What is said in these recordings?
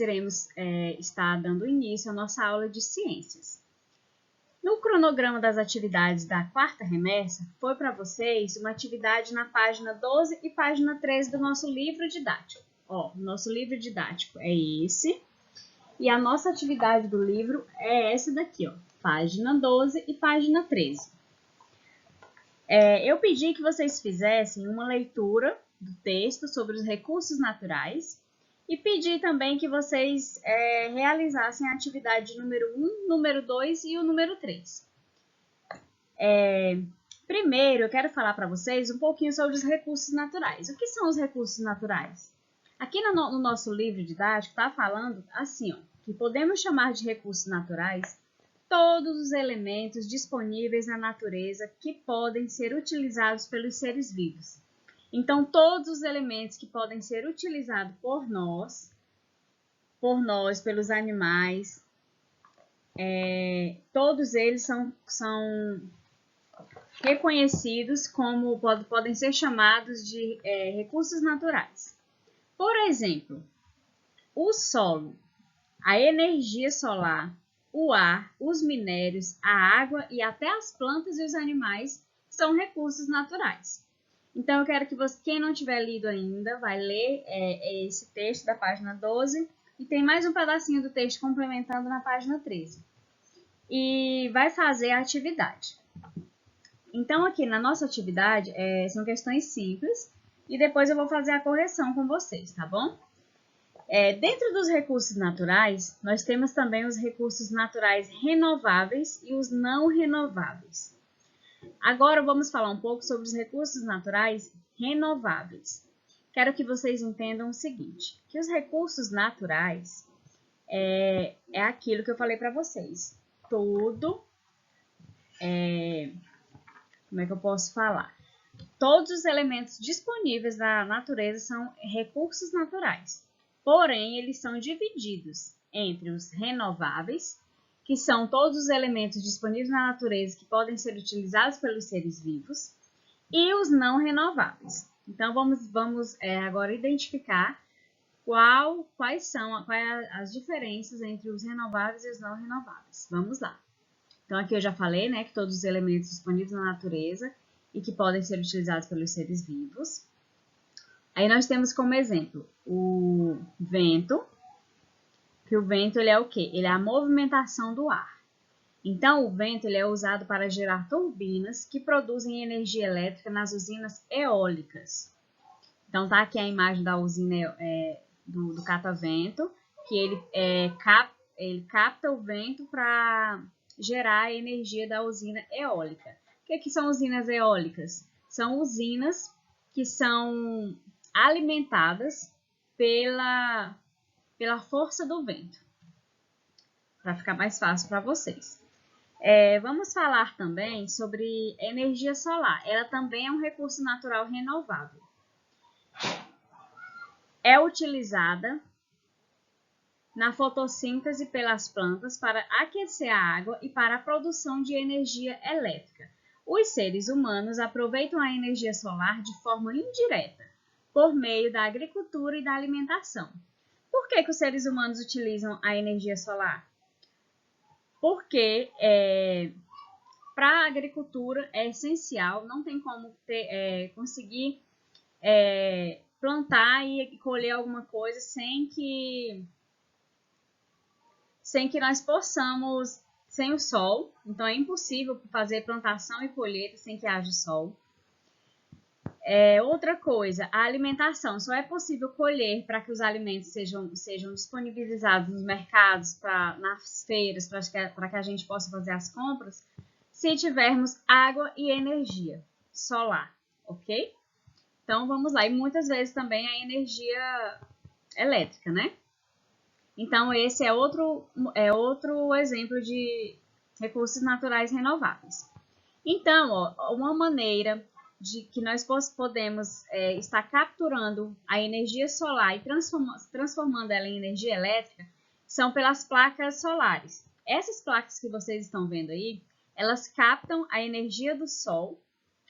iremos estar dando início à nossa aula de ciências. No cronograma das atividades da quarta remessa, foi para vocês uma atividade na página 12 e página 13 do nosso livro didático. Ó, nosso livro didático é esse, e a nossa atividade do livro é essa daqui, ó, página 12 e página 13. Eu pedi que vocês fizessem uma leitura do texto sobre os recursos naturais e pedi também que vocês realizassem a atividade número 1, número 2 e o número 3. Primeiro, eu quero falar para vocês um pouquinho sobre os recursos naturais. O que são os recursos naturais? Aqui no nosso livro didático está falando assim, ó, que podemos chamar de recursos naturais todos os elementos disponíveis na natureza que podem ser utilizados pelos seres vivos. Então, todos os elementos que podem ser utilizados por nós, pelos animais, todos eles são reconhecidos como, podem ser chamados de recursos naturais. Por exemplo, o solo, a energia solar, o ar, os minérios, a água e até as plantas e os animais são recursos naturais. Então, eu quero que você, quem não tiver lido ainda, vai ler esse texto da página 12 e tem mais um pedacinho do texto complementando na página 13. E vai fazer a atividade. Então, aqui na nossa atividade, são questões simples e depois eu vou fazer a correção com vocês, tá bom? Dentro dos recursos naturais, nós temos também os recursos naturais renováveis e os não renováveis. Agora vamos falar um pouco sobre os recursos naturais renováveis. Quero que vocês entendam o seguinte, que os recursos naturais é aquilo que eu falei para vocês. Tudo, como é que eu posso falar? Todos os elementos disponíveis na natureza são recursos naturais. Porém, eles são divididos entre os renováveis, que são todos os elementos disponíveis na natureza que podem ser utilizados pelos seres vivos, e os não renováveis. Então, vamos agora identificar quais são as diferenças entre os renováveis e os não renováveis. Vamos lá. Então, aqui eu já falei, né, que todos os elementos disponíveis na natureza e que podem ser utilizados pelos seres vivos. Aí nós temos como exemplo o vento, que o vento ele é o quê? Ele é a movimentação do ar. Então, o vento ele é usado para gerar turbinas que produzem energia elétrica nas usinas eólicas. Então, tá aqui a imagem da usina do catavento, que ele capta o vento para gerar a energia da usina eólica. O que são usinas eólicas? São usinas que são alimentadas pela força do vento, para ficar mais fácil para vocês. Vamos falar também sobre energia solar. Ela também é um recurso natural renovável. É utilizada na fotossíntese pelas plantas para aquecer a água e para a produção de energia elétrica. Os seres humanos aproveitam a energia solar de forma indireta, por meio da agricultura e da alimentação. Por que os seres humanos utilizam a energia solar? Porque para a agricultura é essencial, não tem como conseguir plantar e colher alguma coisa sem que nós possamos, sem o sol. Então é impossível fazer plantação e colheita sem que haja sol. Outra coisa, a alimentação. Só é possível colher para que os alimentos sejam disponibilizados nos mercados, nas feiras, para que a gente possa fazer as compras, se tivermos água e energia solar, ok? Então, vamos lá. E muitas vezes também a energia elétrica, né? Então, esse é outro exemplo de recursos naturais renováveis. Então, ó, uma maneira de que nós podemos estar capturando a energia solar e transformando ela em energia elétrica são pelas placas solares. Essas placas que vocês estão vendo aí, elas captam a energia do sol,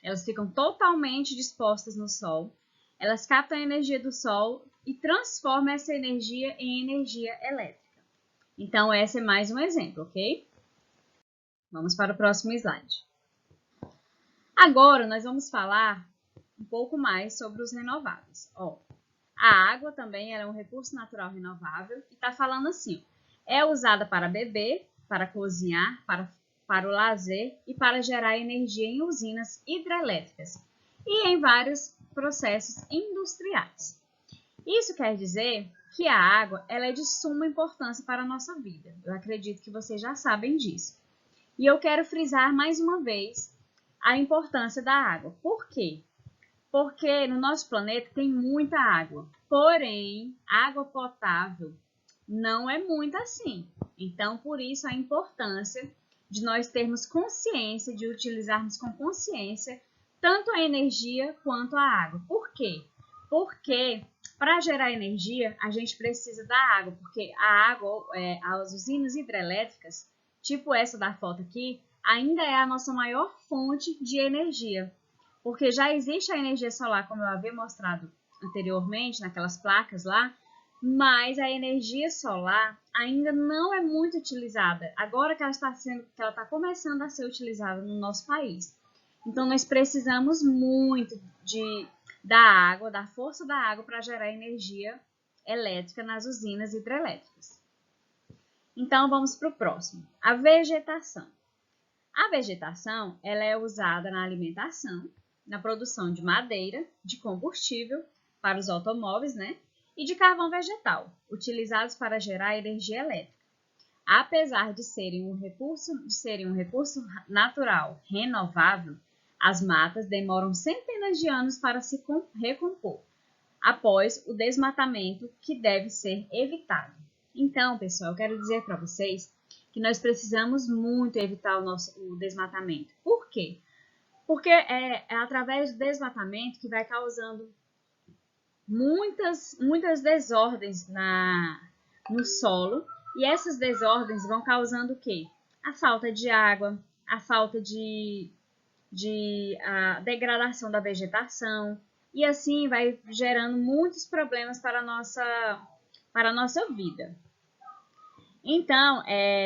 elas ficam totalmente dispostas no sol, elas captam a energia do sol, e transforma essa energia em energia elétrica. Então, esse é mais um exemplo, ok? Vamos para o próximo slide. Agora, nós vamos falar um pouco mais sobre os renováveis. A água também é um recurso natural renovável e está falando assim, é usada para beber, para cozinhar, para o lazer e para gerar energia em usinas hidrelétricas e em vários processos industriais. Isso quer dizer que a água ela é de suma importância para a nossa vida. Eu acredito que vocês já sabem disso. E eu quero frisar mais uma vez a importância da água. Por quê? Porque no nosso planeta tem muita água, porém, água potável não é muita assim. Então, por isso a importância de nós termos consciência, de utilizarmos com consciência tanto a energia quanto a água. Por quê? Porque para gerar energia, a gente precisa da água, porque a água, as usinas hidrelétricas, tipo essa da foto aqui, ainda é a nossa maior fonte de energia. Porque já existe a energia solar, como eu havia mostrado anteriormente, naquelas placas lá, mas a energia solar ainda não é muito utilizada. Agora que ela está começando a ser utilizada no nosso país. Então, nós precisamos muito da água, da força da água para gerar energia elétrica nas usinas hidrelétricas. Então, vamos para o próximo. A vegetação. A vegetação ela é usada na alimentação, na produção de madeira, de combustível para os automóveis, né? E de carvão vegetal, utilizados para gerar energia elétrica. Apesar de serem um recurso natural renovável, as matas demoram centenas de anos para se recompor, após o desmatamento que deve ser evitado. Então, pessoal, eu quero dizer para vocês que nós precisamos muito evitar o desmatamento. Por quê? Porque é através do desmatamento que vai causando muitas desordens no solo. E essas desordens vão causando o quê? A falta de água, a falta a degradação da vegetação. E assim vai gerando muitos problemas para a nossa vida. Então,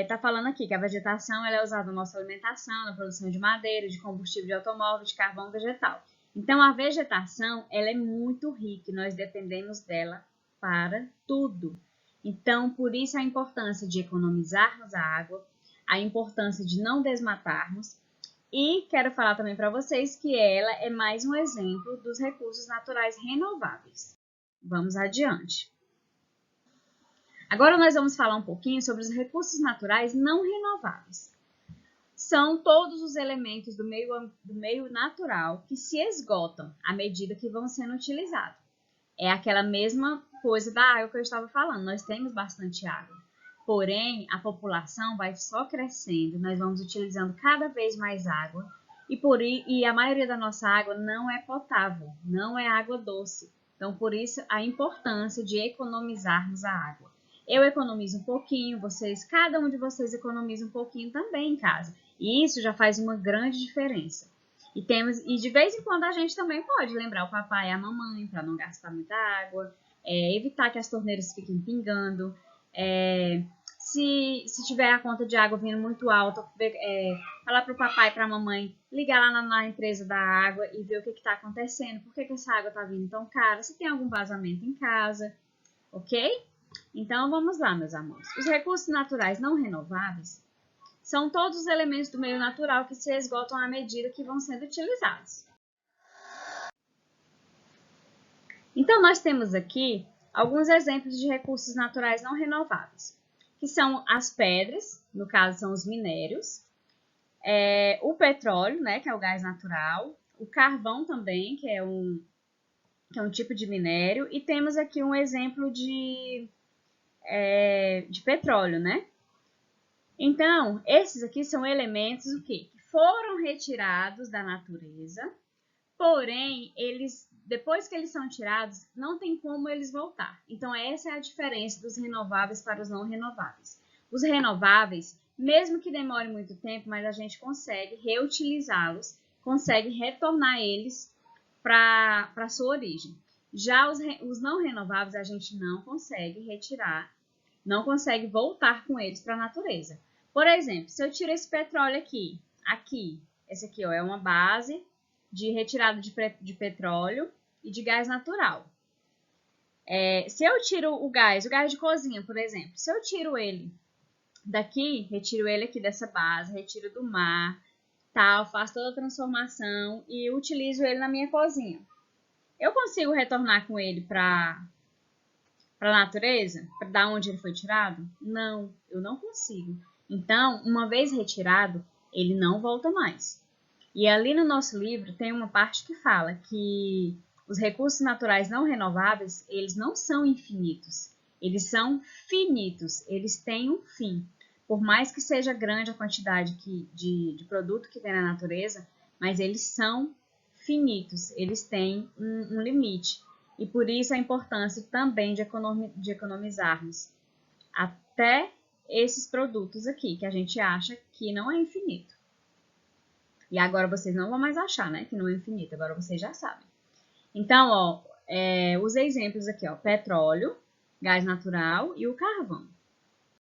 tá falando aqui que a vegetação ela é usada na nossa alimentação, na produção de madeira, de combustível de automóvel, de carvão vegetal. Então, a vegetação ela é muito rica e nós dependemos dela para tudo. Então, por isso a importância de economizarmos a água, a importância de não desmatarmos. E quero falar também para vocês que ela é mais um exemplo dos recursos naturais renováveis. Vamos adiante. Agora nós vamos falar um pouquinho sobre os recursos naturais não renováveis. São todos os elementos do meio natural que se esgotam à medida que vão sendo utilizados. É aquela mesma coisa da água que eu estava falando, nós temos bastante água. Porém, a população vai só crescendo, nós vamos utilizando cada vez mais água e a maioria da nossa água não é potável, não é água doce. Então, por isso, a importância de economizarmos a água. Eu economizo um pouquinho, cada um de vocês economiza um pouquinho também em casa. E isso já faz uma grande diferença. E de vez em quando a gente também pode lembrar o papai e a mamãe para não gastar muita água, evitar que as torneiras fiquem pingando. Se tiver a conta de água vindo muito alta, falar para o papai e para a mamãe, ligar lá na empresa da água e ver o que está acontecendo, por que essa água está vindo tão cara, se tem algum vazamento em casa, ok? Então, vamos lá, meus amores. Os recursos naturais não renováveis são todos os elementos do meio natural que se esgotam à medida que vão sendo utilizados. Então, nós temos aqui alguns exemplos de recursos naturais não renováveis, que são as pedras, no caso são os minérios, o petróleo, né, que é o gás natural, o carvão também, que é um tipo de minério, e temos aqui um exemplo de petróleo, né? Então, esses aqui são elementos que foram retirados da natureza, porém, depois que eles são tirados, não tem como eles voltar. Então, essa é a diferença dos renováveis para os não renováveis. Os renováveis, mesmo que demore muito tempo, mas a gente consegue reutilizá-los, consegue retornar eles para a sua origem. Já os não renováveis a gente não consegue retirar, não consegue voltar com eles para a natureza. Por exemplo, se eu tiro esse petróleo aqui, esse aqui ó, é uma base de retirada de petróleo e de gás natural. Se eu tiro o gás de cozinha, por exemplo, se eu tiro ele daqui, retiro ele aqui dessa base, retiro do mar, tal, faço toda a transformação e utilizo ele na minha cozinha. Eu consigo retornar com ele para a natureza, da onde ele foi tirado? Não, eu não consigo. Então, uma vez retirado, ele não volta mais. E ali no nosso livro tem uma parte que fala que os recursos naturais não renováveis, eles não são infinitos. Eles são finitos, eles têm um fim. Por mais que seja grande a quantidade de produto que tem na natureza, mas eles são finitos, eles têm um limite. E por isso a importância também de economizarmos até esses produtos aqui, que a gente acha que não é infinito. E agora vocês não vão mais achar, né, que não é infinito, agora vocês já sabem. Então, ó, os exemplos aqui, ó, petróleo, gás natural e o carvão.